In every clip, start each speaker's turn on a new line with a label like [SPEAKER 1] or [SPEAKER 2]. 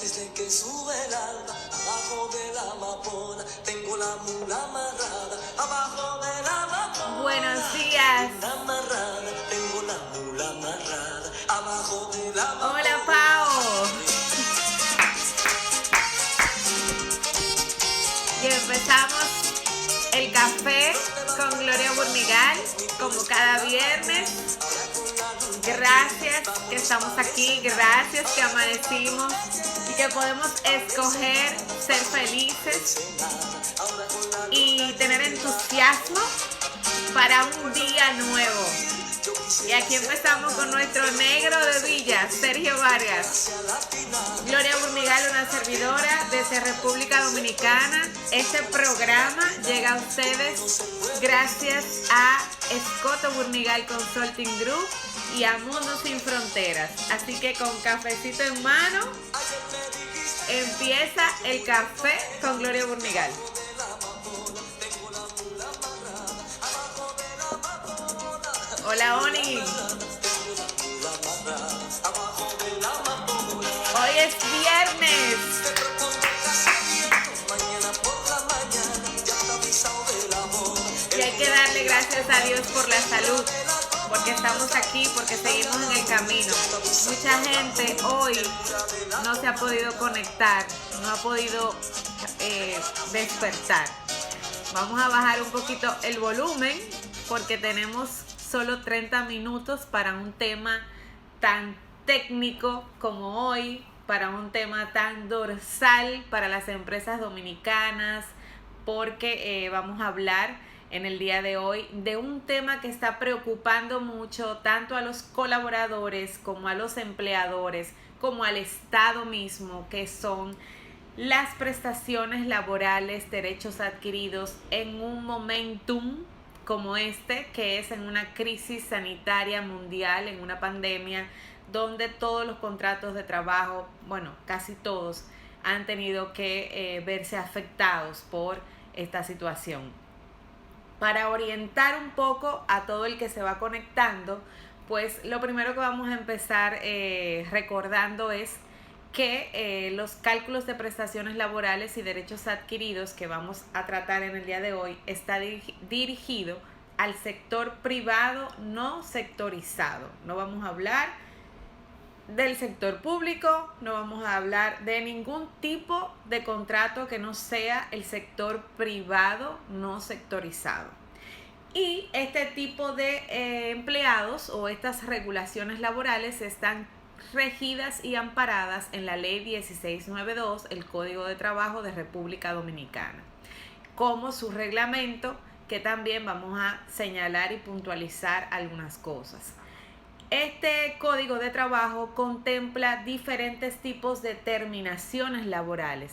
[SPEAKER 1] Desde que sube el alba, abajo de la amapola, tengo la mula amarrada, abajo de la amapola.
[SPEAKER 2] Buenos días.
[SPEAKER 1] Amarrada, tengo la mula amarrada, abajo de la amapola.
[SPEAKER 2] Hola, Pao. Y empezamos el café con Gloria Burnigal, como cada viernes. Gracias que estamos aquí, gracias que amanecimos y que podemos escoger ser felices y tener entusiasmo para un día nuevo. Y aquí empezamos con nuestro negro de Villa, Sergio Vargas. Gloria Burnigal, una servidora desde República Dominicana. Este programa llega a ustedes gracias a Escoto Burnigal Consulting Group y a Mundo Sin Fronteras. Así que con cafecito en mano, empieza el café con Gloria Burnigal. Hola, Oni. Hoy es viernes. Y hay que darle gracias a Dios por la salud, porque estamos aquí, porque seguimos en el camino. Mucha gente hoy no se ha podido conectar, no ha podido despertar. Vamos a bajar un poquito el volumen porque tenemos solo 30 minutos para un tema tan técnico como hoy, para un tema tan dorsal para las empresas dominicanas, porque vamos a hablar en el día de hoy de un tema que está preocupando mucho tanto a los colaboradores como a los empleadores, como al Estado mismo, que son las prestaciones laborales, derechos adquiridos en un momentum como este, que es en una crisis sanitaria mundial, en una pandemia, donde todos los contratos de trabajo, bueno, casi todos, han tenido que verse afectados por esta situación. Para orientar un poco a todo el que se va conectando, pues lo primero que vamos a empezar recordando es que los cálculos de prestaciones laborales y derechos adquiridos que vamos a tratar en el día de hoy está dirigido al sector privado no sectorizado. No vamos a hablar del sector público, no vamos a hablar de ningún tipo de contrato que no sea el sector privado no sectorizado. Y este tipo de empleados o estas regulaciones laborales están regidas y amparadas en la Ley 1692, el Código de Trabajo de República Dominicana, como su reglamento, que también vamos a señalar y puntualizar algunas cosas. Este Código de Trabajo contempla diferentes tipos de terminaciones laborales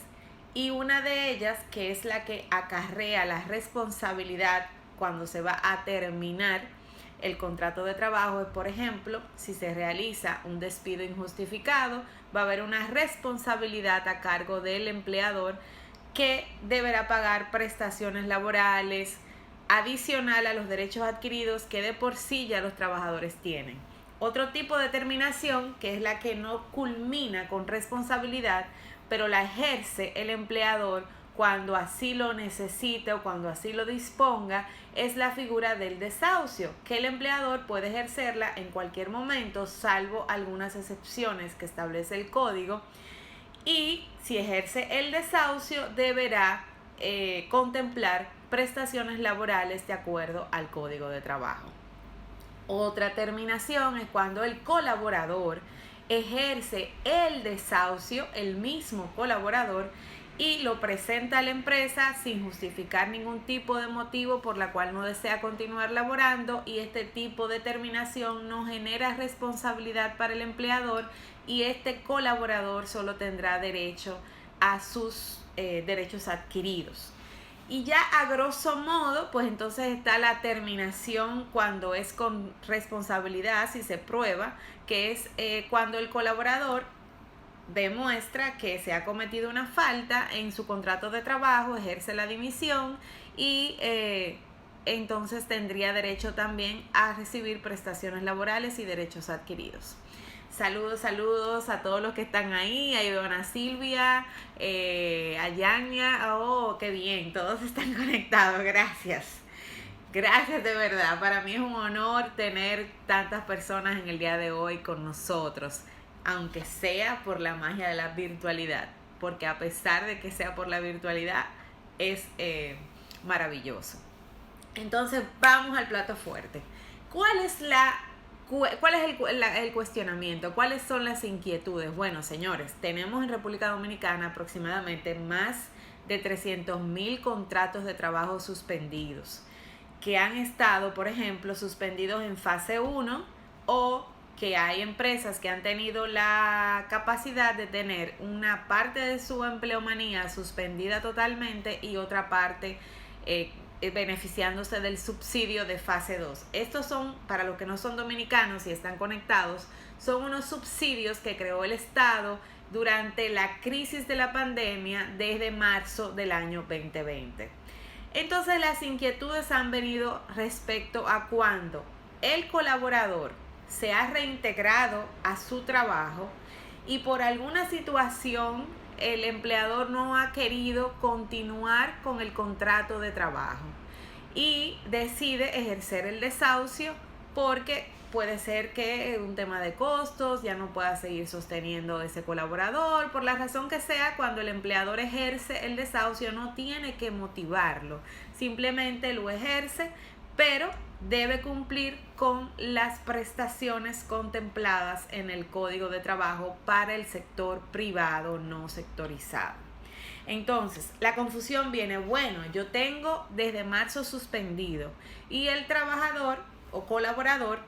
[SPEAKER 2] y una de ellas, que es la que acarrea la responsabilidad cuando se va a terminar el contrato de trabajo, es, por ejemplo, si se realiza un despido injustificado, va a haber una responsabilidad a cargo del empleador que deberá pagar prestaciones laborales adicional a los derechos adquiridos que de por sí ya los trabajadores tienen. Otro tipo de terminación, que es la que no culmina con responsabilidad, pero la ejerce el empleador cuando así lo necesite o cuando así lo disponga, es la figura del desahucio, que el empleador puede ejercerla en cualquier momento, salvo algunas excepciones que establece el código. Y si ejerce el desahucio, deberá contemplar prestaciones laborales de acuerdo al Código de Trabajo. Otra terminación es cuando el colaborador ejerce el desahucio, el mismo colaborador, y lo presenta a la empresa sin justificar ningún tipo de motivo por la cual no desea continuar laborando, y este tipo de terminación no genera responsabilidad para el empleador y este colaborador solo tendrá derecho a sus derechos adquiridos. Y ya a grosso modo, pues entonces está la terminación cuando es con responsabilidad, si se prueba, que es cuando el colaborador demuestra que se ha cometido una falta en su contrato de trabajo, ejerce la dimisión y entonces tendría derecho también a recibir prestaciones laborales y derechos adquiridos. Saludos a todos los que están ahí, a Ivona Silvia, a Yania, oh, qué bien, todos están conectados, gracias. Gracias de verdad, para mí es un honor tener tantas personas en el día de hoy con nosotros, aunque sea por la magia de la virtualidad, porque a pesar de que sea por la virtualidad, es maravilloso. Entonces vamos al plato fuerte. ¿Cuál es el cuestionamiento? ¿Cuáles son las inquietudes? Bueno, señores, tenemos en República Dominicana aproximadamente más de 300,000 contratos de trabajo suspendidos, que han estado, por ejemplo, suspendidos en fase 1, o que hay empresas que han tenido la capacidad de tener una parte de su empleomanía suspendida totalmente y otra parte beneficiándose del subsidio de fase 2. Estos son, para los que no son dominicanos y están conectados, son unos subsidios que creó el Estado durante la crisis de la pandemia desde marzo del año 2020. Entonces las inquietudes han venido respecto a cuando el colaborador se ha reintegrado a su trabajo y por alguna situación el empleador no ha querido continuar con el contrato de trabajo y decide ejercer el desahucio porque puede ser que un tema de costos ya no pueda seguir sosteniendo ese colaborador, por la razón que sea. Cuando el empleador ejerce el desahucio no tiene que motivarlo, simplemente lo ejerce, pero debe cumplir con las prestaciones contempladas en el Código de Trabajo para el sector privado no sectorizado. Entonces, la confusión viene, bueno, yo tengo desde marzo suspendido y el trabajador o colaborador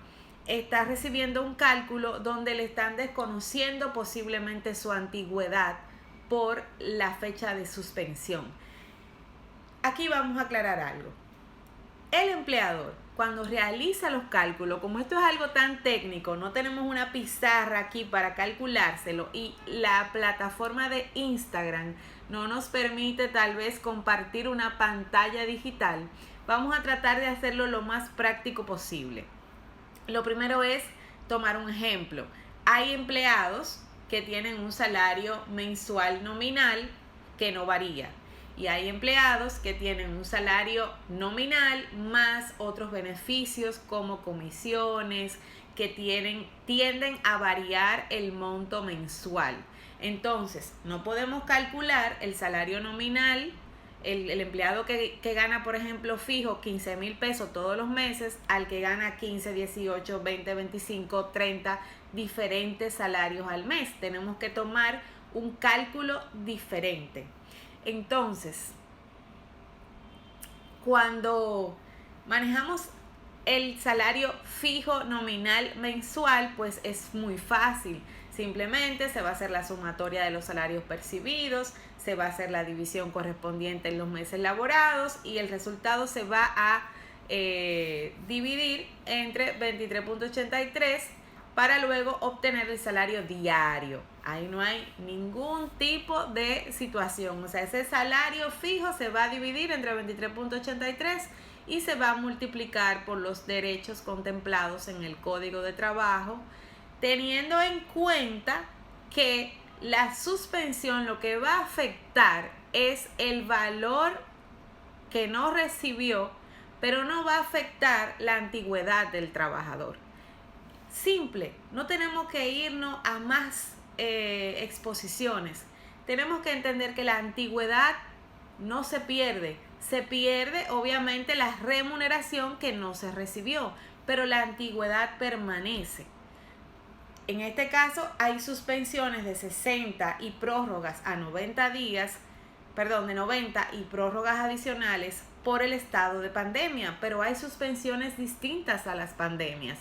[SPEAKER 2] está recibiendo un cálculo donde le están desconociendo posiblemente su antigüedad por la fecha de suspensión. Aquí vamos a aclarar algo. El empleador, cuando realiza los cálculos, como esto es algo tan técnico, no tenemos una pizarra aquí para calculárselo y la plataforma de Instagram no nos permite tal vez compartir una pantalla digital, vamos a tratar de hacerlo lo más práctico posible. Lo primero es tomar un ejemplo. Hay empleados que tienen un salario mensual nominal que no varía. Y hay empleados que tienen un salario nominal más otros beneficios como comisiones que tienden a variar el monto mensual. Entonces, no podemos calcular el salario nominal, el empleado que gana, por ejemplo, fijo 15,000 pesos todos los meses, al que gana 15, 18, 20, 25, 30 diferentes salarios al mes. Tenemos que tomar un cálculo diferente. Entonces, cuando manejamos el salario fijo nominal mensual, pues es muy fácil. Simplemente se va a hacer la sumatoria de los salarios percibidos, se va a hacer la división correspondiente en los meses laborados y el resultado se va a dividir entre 23.83 para luego obtener el salario diario. Ahí no hay ningún tipo de situación. O sea, ese salario fijo se va a dividir entre 23.83 y se va a multiplicar por los derechos contemplados en el Código de Trabajo, teniendo en cuenta que la suspensión lo que va a afectar es el valor que no recibió, pero no va a afectar la antigüedad del trabajador. Simple, no tenemos que irnos a más exposiciones. Tenemos que entender que la antigüedad no se pierde obviamente la remuneración que no se recibió, pero la antigüedad permanece. En este caso hay suspensiones de 60 y prórrogas a 90 días, de 90 y prórrogas adicionales por el estado de pandemia, pero hay suspensiones distintas a las pandemias.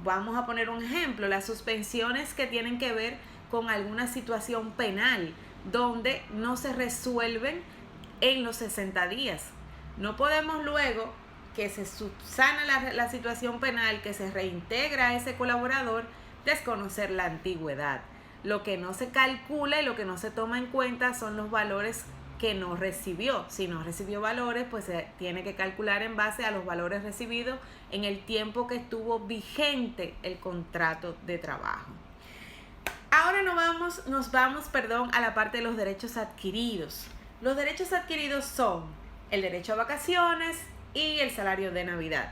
[SPEAKER 2] Vamos a poner un ejemplo, las suspensiones que tienen que ver con alguna situación penal, donde no se resuelven en los 60 días. No podemos luego que se subsana la situación penal, que se reintegra a ese colaborador, desconocer la antigüedad. Lo que no se calcula y lo que no se toma en cuenta son los valores que no recibió. Si no recibió valores, pues se tiene que calcular en base a los valores recibidos en el tiempo que estuvo vigente el contrato de trabajo. Ahora nos vamos, a la parte de los derechos adquiridos. Los derechos adquiridos son el derecho a vacaciones y el salario de Navidad.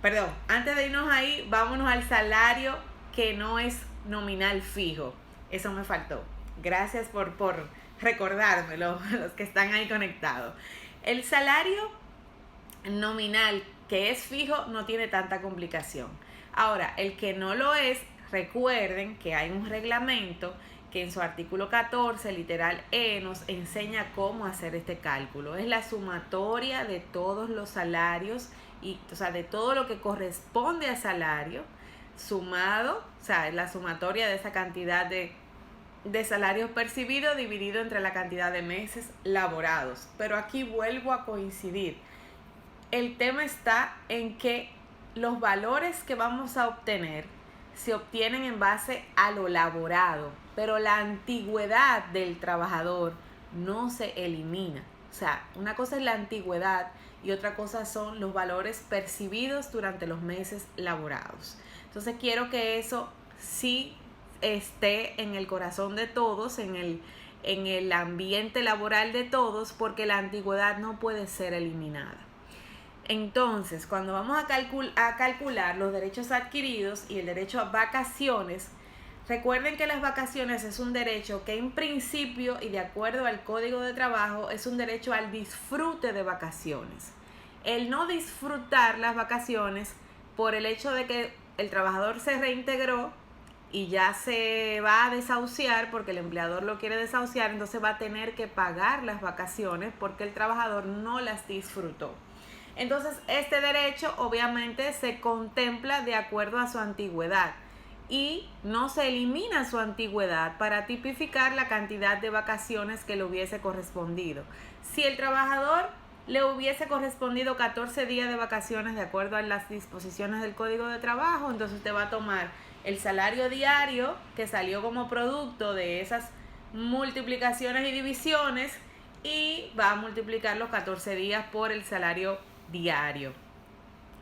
[SPEAKER 2] Perdón, antes de irnos ahí, vámonos al salario que no es nominal fijo. Eso me faltó. Gracias por recordármelo, los que están ahí conectados. El salario nominal que es fijo no tiene tanta complicación. Ahora, el que no lo es, recuerden que hay un reglamento que en su artículo 14, literal E, nos enseña cómo hacer este cálculo. Es la sumatoria de todos los salarios, o sea, de todo lo que corresponde a salario, sumado, o sea, es la sumatoria de esa cantidad de salarios percibidos dividido entre la cantidad de meses laborados. Pero aquí vuelvo a coincidir. El tema está en que los valores que vamos a obtener se obtienen en base a lo laborado, pero la antigüedad del trabajador no se elimina. O sea, una cosa es la antigüedad y otra cosa son los valores percibidos durante los meses laborados. Entonces quiero que eso sí esté en el corazón de todos, en el ambiente laboral de todos, porque la antigüedad no puede ser eliminada. Entonces, cuando vamos a calcular los derechos adquiridos y el derecho a vacaciones, recuerden que las vacaciones es un derecho que en principio y de acuerdo al Código de Trabajo es un derecho al disfrute de vacaciones. El no disfrutar las vacaciones por el hecho de que el trabajador se reintegró y ya se va a desahuciar porque el empleador lo quiere desahuciar, entonces va a tener que pagar las vacaciones porque el trabajador no las disfrutó. Entonces, este derecho obviamente se contempla de acuerdo a su antigüedad y no se elimina su antigüedad para tipificar la cantidad de vacaciones que le hubiese correspondido. Si el trabajador le hubiese correspondido 14 días de vacaciones de acuerdo a las disposiciones del Código de Trabajo, entonces usted va a tomar el salario diario que salió como producto de esas multiplicaciones y divisiones y va a multiplicar los 14 días por el salario diario.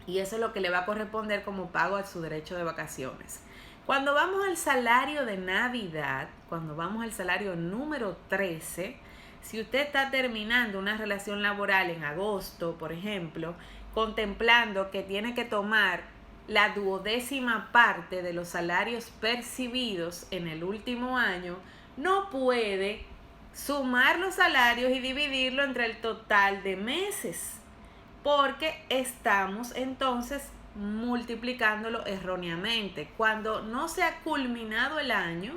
[SPEAKER 2] Y eso es lo que le va a corresponder como pago a su derecho de vacaciones. Cuando vamos al salario de Navidad, cuando vamos al salario número 13, si usted está terminando una relación laboral en agosto, por ejemplo, contemplando que tiene que tomar la 12ª parte de los salarios percibidos en el último año, no puede sumar los salarios y dividirlo entre el total de meses, porque estamos entonces multiplicándolo erróneamente. Cuando no se ha culminado el año,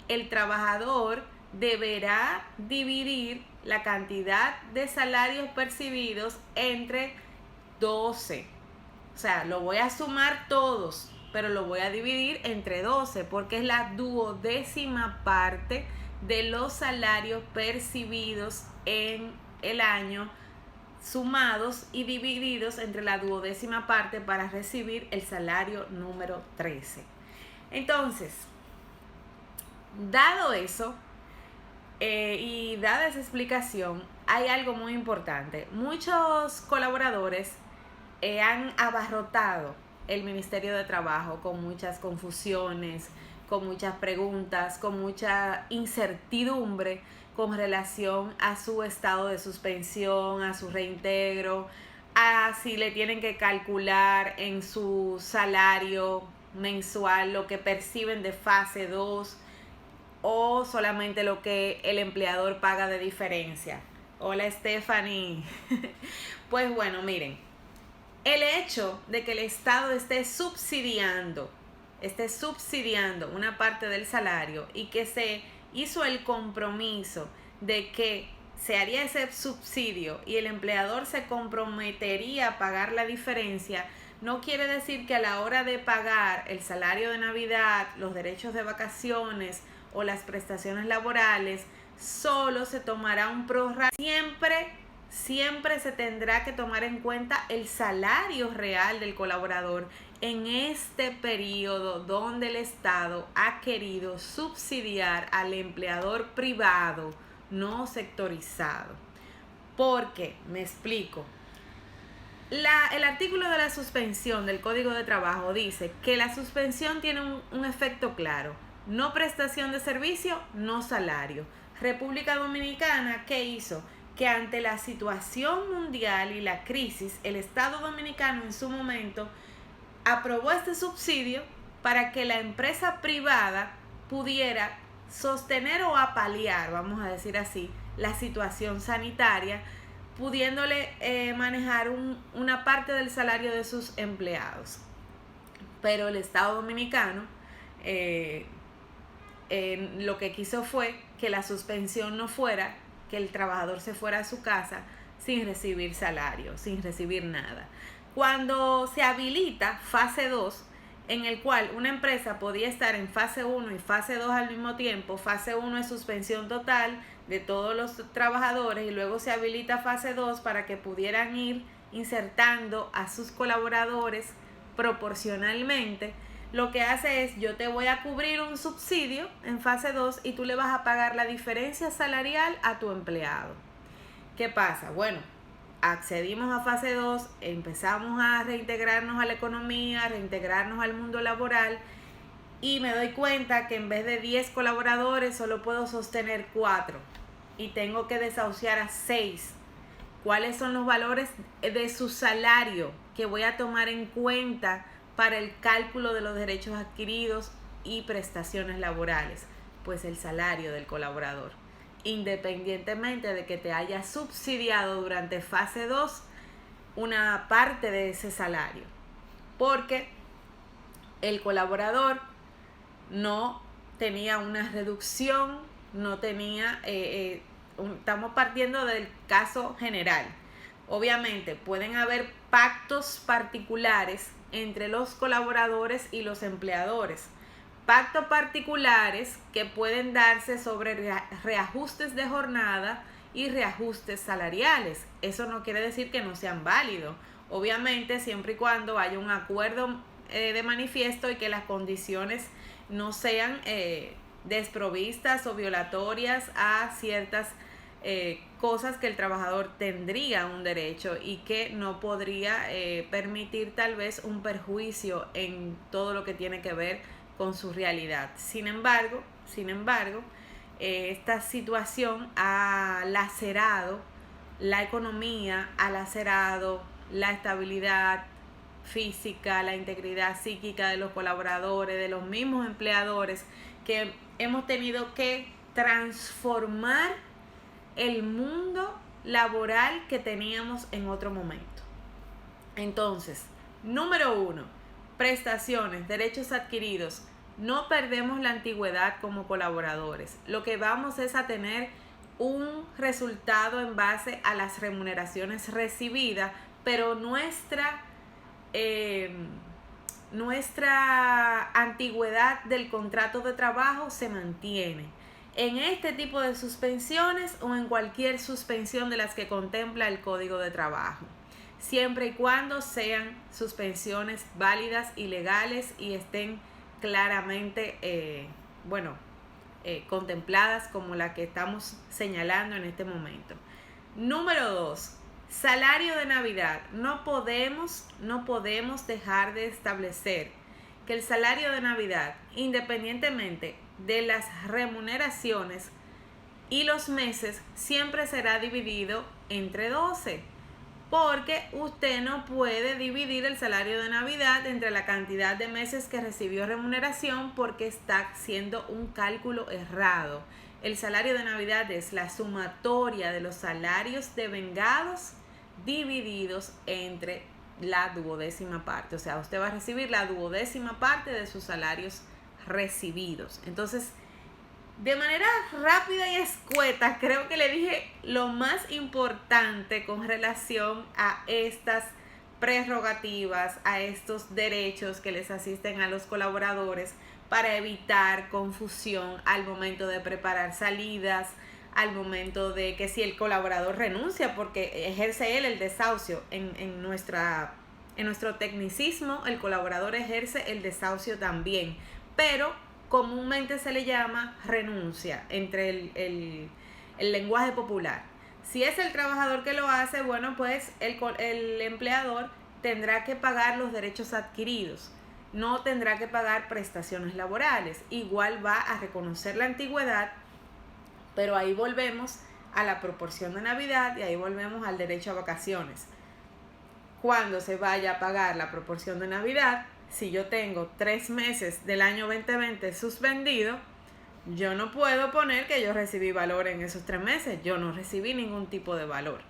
[SPEAKER 2] el trabajador deberá dividir la cantidad de salarios percibidos entre 12. O sea, lo voy a sumar todos, pero lo voy a dividir entre 12 porque es la 12ª parte de los salarios percibidos en el año, sumados y divididos entre la 12ª parte para recibir el salario número 13. Entonces, dado eso y dada esa explicación, hay algo muy importante. Muchos colaboradores han abarrotado el Ministerio de Trabajo con muchas confusiones, con muchas preguntas, con mucha incertidumbre con relación a su estado de suspensión, a su reintegro, a si le tienen que calcular en su salario mensual lo que perciben de fase 2 o solamente lo que el empleador paga de diferencia. Hola Stephanie. Pues bueno, miren, el hecho de que el Estado esté subsidiando una parte del salario y que se hizo el compromiso de que se haría ese subsidio y el empleador se comprometería a pagar la diferencia, no quiere decir que a la hora de pagar el salario de Navidad, los derechos de vacaciones o las prestaciones laborales, solo se tomará un prorrateo. Siempre se tendrá que tomar en cuenta el salario real del colaborador en este periodo donde el Estado ha querido subsidiar al empleador privado no sectorizado. Porque, me explico, el artículo de la suspensión del Código de Trabajo dice que la suspensión tiene un efecto claro. no prestación de servicio, no salario. República Dominicana, ¿qué hizo? Que ante la situación mundial y la crisis, el Estado Dominicano en su momento aprobó este subsidio para que la empresa privada pudiera sostener o apalear, vamos a decir así, la situación sanitaria, pudiéndole manejar una parte del salario de sus empleados. Pero el Estado Dominicano lo que quiso fue que la suspensión no fuera que el trabajador se fuera a su casa sin recibir salario, sin recibir nada. Cuando se habilita fase 2, en el cual una empresa podía estar en fase 1 y fase 2 al mismo tiempo, fase 1 es suspensión total de todos los trabajadores y luego se habilita fase 2 para que pudieran ir insertando a sus colaboradores proporcionalmente. Lo que hace es, yo te voy a cubrir un subsidio en fase 2 y tú le vas a pagar la diferencia salarial a tu empleado. ¿Qué pasa? Bueno, accedimos a fase 2, empezamos a reintegrarnos a la economía, a reintegrarnos al mundo laboral y me doy cuenta que en vez de 10 colaboradores solo puedo sostener 4 y tengo que desahuciar a 6. ¿Cuáles son los valores de su salario que voy a tomar en cuenta para el cálculo de los derechos adquiridos y prestaciones laborales? Pues el salario del colaborador, independientemente de que te haya subsidiado durante fase 2 una parte de ese salario, porque el colaborador no tenía una reducción, no tenía, estamos partiendo del caso general. Obviamente pueden haber pactos particulares entre los colaboradores y los empleadores, pactos particulares que pueden darse sobre reajustes de jornada y reajustes salariales. Eso no quiere decir que no sean válidos, obviamente siempre y cuando haya un acuerdo de manifiesto y que las condiciones no sean desprovistas o violatorias a ciertas cosas que el trabajador tendría un derecho y que no podría permitir tal vez un perjuicio en todo lo que tiene que ver con su realidad. Sin embargo, esta situación ha lacerado la economía, ha lacerado la estabilidad física, la integridad psíquica de los colaboradores, de los mismos empleadores, que hemos tenido que transformar el mundo laboral que teníamos en otro momento. Entonces, número 1, prestaciones, derechos adquiridos. No perdemos la antigüedad como colaboradores. Lo que vamos es a tener un resultado en base a las remuneraciones recibidas, pero nuestra antigüedad del contrato de trabajo se mantiene. En este tipo de suspensiones o en cualquier suspensión de las que contempla el Código de Trabajo, siempre y cuando sean suspensiones válidas y legales y estén claramente contempladas como la que estamos señalando en este momento. Número 2, salario de Navidad. No podemos dejar de establecer que el salario de Navidad, independientemente de las remuneraciones y los meses, siempre será dividido entre 12, porque usted no puede dividir el salario de Navidad entre la cantidad de meses que recibió remuneración, porque está haciendo un cálculo errado. El salario de Navidad es la sumatoria de los salarios devengados divididos entre la 12ª parte. O sea, usted va a recibir la 12ª parte de sus salarios recibidos. Entonces, de manera rápida y escueta, creo que le dije lo más importante con relación a estas prerrogativas, a estos derechos que les asisten a los colaboradores para evitar confusión al momento de preparar salidas, al momento de que si el colaborador renuncia, porque ejerce él el desahucio. En nuestro tecnicismo, el colaborador ejerce el desahucio también, pero comúnmente se le llama renuncia entre el lenguaje popular. Si es el trabajador que lo hace, bueno, pues el empleador tendrá que pagar los derechos adquiridos. no tendrá que pagar prestaciones laborales. Igual va a reconocer la antigüedad, pero ahí volvemos a la proporción de Navidad y ahí volvemos al derecho a vacaciones. Cuando se vaya a pagar la proporción de Navidad, si yo tengo 3 meses del año 2020 suspendido, yo no puedo poner que yo recibí valor en esos 3 meses. Yo no recibí ningún tipo de valor.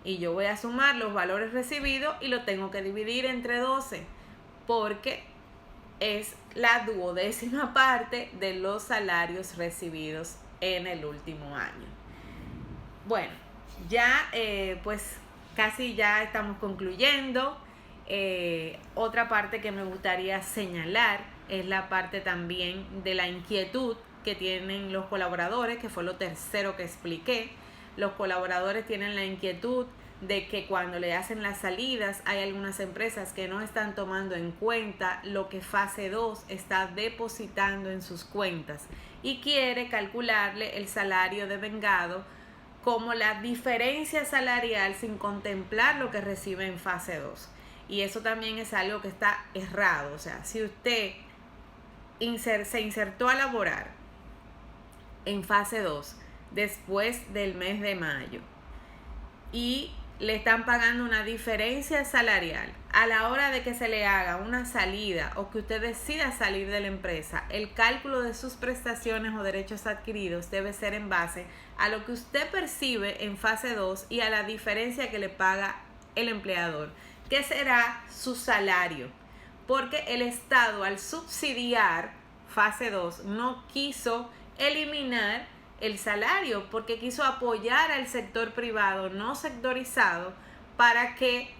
[SPEAKER 2] Y yo voy a sumar los valores recibidos y lo tengo que dividir entre 12, porque es la 12ª parte de los salarios recibidos en el último año. Bueno, ya pues casi ya estamos concluyendo. Otra parte que me gustaría señalar es la parte también de la inquietud que tienen los colaboradores, que fue lo tercero que expliqué. Los colaboradores tienen la inquietud de que cuando le hacen las salidas hay algunas empresas que no están tomando en cuenta lo que fase 2 está depositando en sus cuentas y quiere calcularle el salario devengado como la diferencia salarial sin contemplar lo que recibe en fase 2. Y eso también es algo que está errado. O sea, si usted se insertó a laborar en fase 2 después del mes de mayo y le están pagando una diferencia salarial, a la hora de que se le haga una salida o que usted decida salir de la empresa, el cálculo de sus prestaciones o derechos adquiridos debe ser en base a lo que usted percibe en fase 2 y a la diferencia que le paga el empleador, que será su salario, porque el Estado, al subsidiar fase 2, no quiso eliminar el salario, porque quiso apoyar al sector privado no sectorizado para que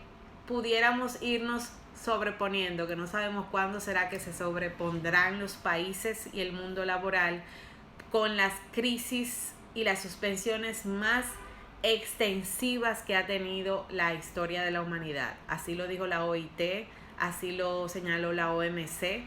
[SPEAKER 2] pudiéramos irnos sobreponiendo, que no sabemos cuándo será que se sobrepondrán los países y el mundo laboral con las crisis y las suspensiones más extensivas que ha tenido la historia de la humanidad. Así lo dijo la OIT, así lo señaló la OMC,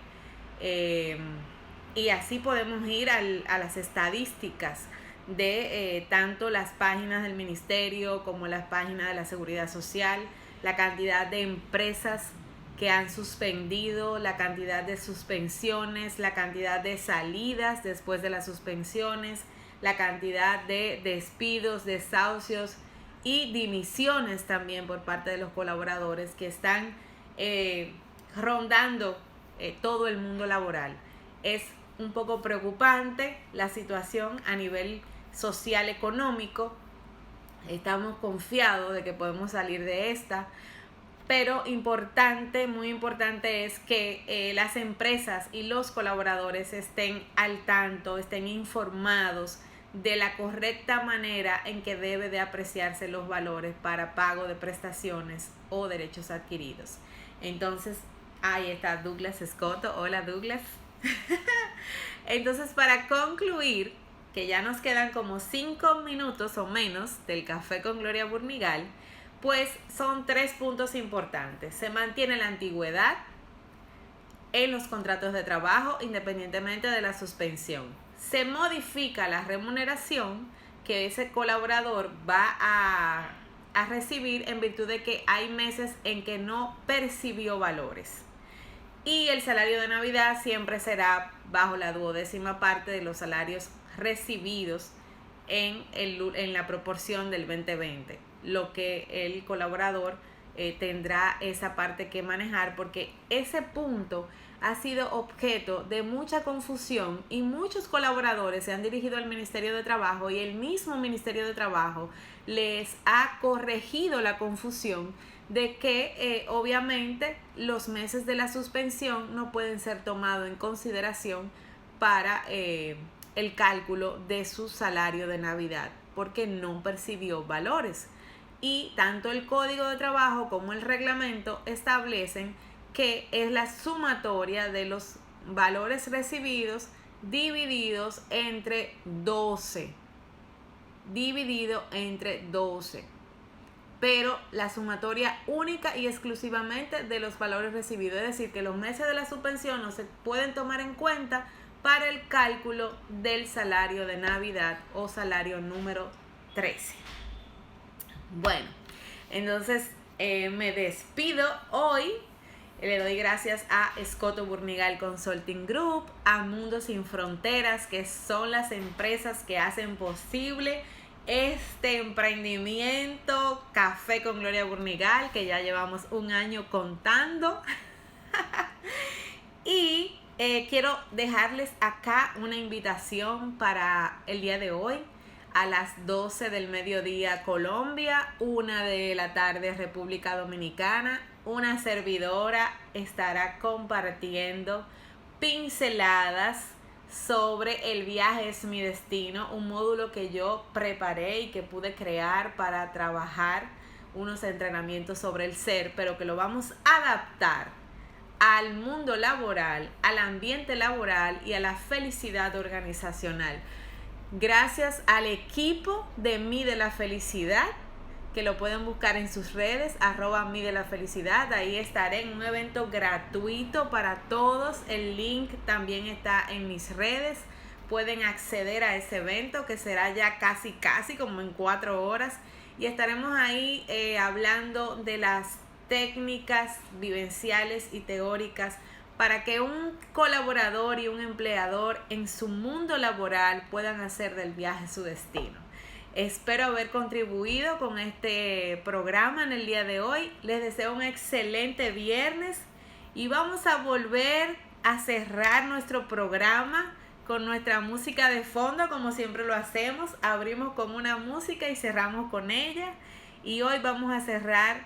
[SPEAKER 2] y así podemos ir a las estadísticas de tanto las páginas del ministerio como las páginas de la seguridad social, la cantidad de empresas que han suspendido, la cantidad de suspensiones, la cantidad de salidas después de las suspensiones, la cantidad de despidos, desahucios y dimisiones también por parte de los colaboradores que están rondando todo el mundo laboral. Es un poco preocupante la situación a nivel social económico. Estamos confiados de que podemos salir de esta, pero muy importante es que las empresas y los colaboradores estén al tanto, estén informados de la correcta manera en que debe de apreciarse los valores para pago de prestaciones o derechos adquiridos. Entonces, ahí está Douglas Escoto. Hola, Douglas. Entonces, para concluir, que ya nos quedan como 5 minutos o menos del Café con Gloria Burnigal, pues son 3 puntos importantes. Se mantiene la antigüedad en los contratos de trabajo independientemente de la suspensión. Se modifica la remuneración que ese colaborador va a recibir en virtud de que hay meses en que no percibió valores. Y el salario de Navidad siempre será bajo la 12ª parte de los salarios recibidos en la proporción del 2020. Lo que el colaborador tendrá esa parte que manejar, porque ese punto ha sido objeto de mucha confusión y muchos colaboradores se han dirigido al Ministerio de Trabajo y el mismo Ministerio de Trabajo les ha corregido la confusión de que obviamente los meses de la suspensión no pueden ser tomados en consideración para el cálculo de su salario de Navidad, porque no percibió valores. Y tanto el Código de Trabajo como el reglamento establecen que es la sumatoria de los valores recibidos divididos entre 12. Pero la sumatoria única y exclusivamente de los valores recibidos. Es decir, que los meses de la suspensión no se pueden tomar en cuenta para el cálculo del salario de Navidad o salario número 13. Bueno, entonces me despido hoy Le doy gracias a Escoto Burnigal Consulting Group, a Mundo Sin Fronteras, que son las empresas que hacen posible este emprendimiento Café con Gloria Burnigal, que ya llevamos un año contando. Y quiero dejarles acá una invitación para el día de hoy. A las 12 del mediodía Colombia, 1 de la tarde República Dominicana, una servidora estará compartiendo pinceladas sobre El viaje es mi destino, un módulo que yo preparé y que pude crear para trabajar unos entrenamientos sobre el ser, pero que lo vamos a adaptar al mundo laboral, al ambiente laboral y a la felicidad organizacional. Gracias al equipo de Mi de la Felicidad, que lo pueden buscar en sus redes, @Mi de la Felicidad. Ahí estaré en un evento gratuito para todos. El link también está en mis redes. Pueden acceder a ese evento que será ya casi como en 4 horas. Y estaremos ahí hablando de las técnicas vivenciales y teóricas para que un colaborador y un empleador en su mundo laboral puedan hacer del viaje su destino. Espero haber contribuido con este programa en el día de hoy. Les deseo un excelente viernes y vamos a volver a cerrar nuestro programa con nuestra música de fondo, como siempre lo hacemos. Abrimos con una música y cerramos con ella. Y hoy vamos a cerrar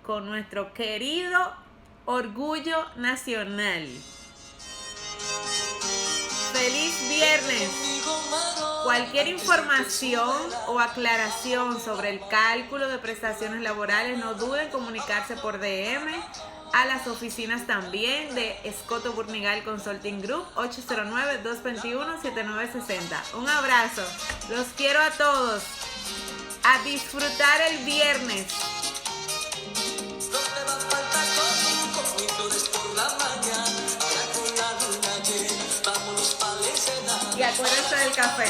[SPEAKER 2] con nuestro querido Orgullo Nacional. ¡Feliz viernes! Cualquier información o aclaración sobre el cálculo de prestaciones laborales, no duden en comunicarse por DM a las oficinas también de Escoto Burnigal Consulting Group, 809-221-7960. Un abrazo, los quiero a todos. A disfrutar el viernes. Y acuérdense del café.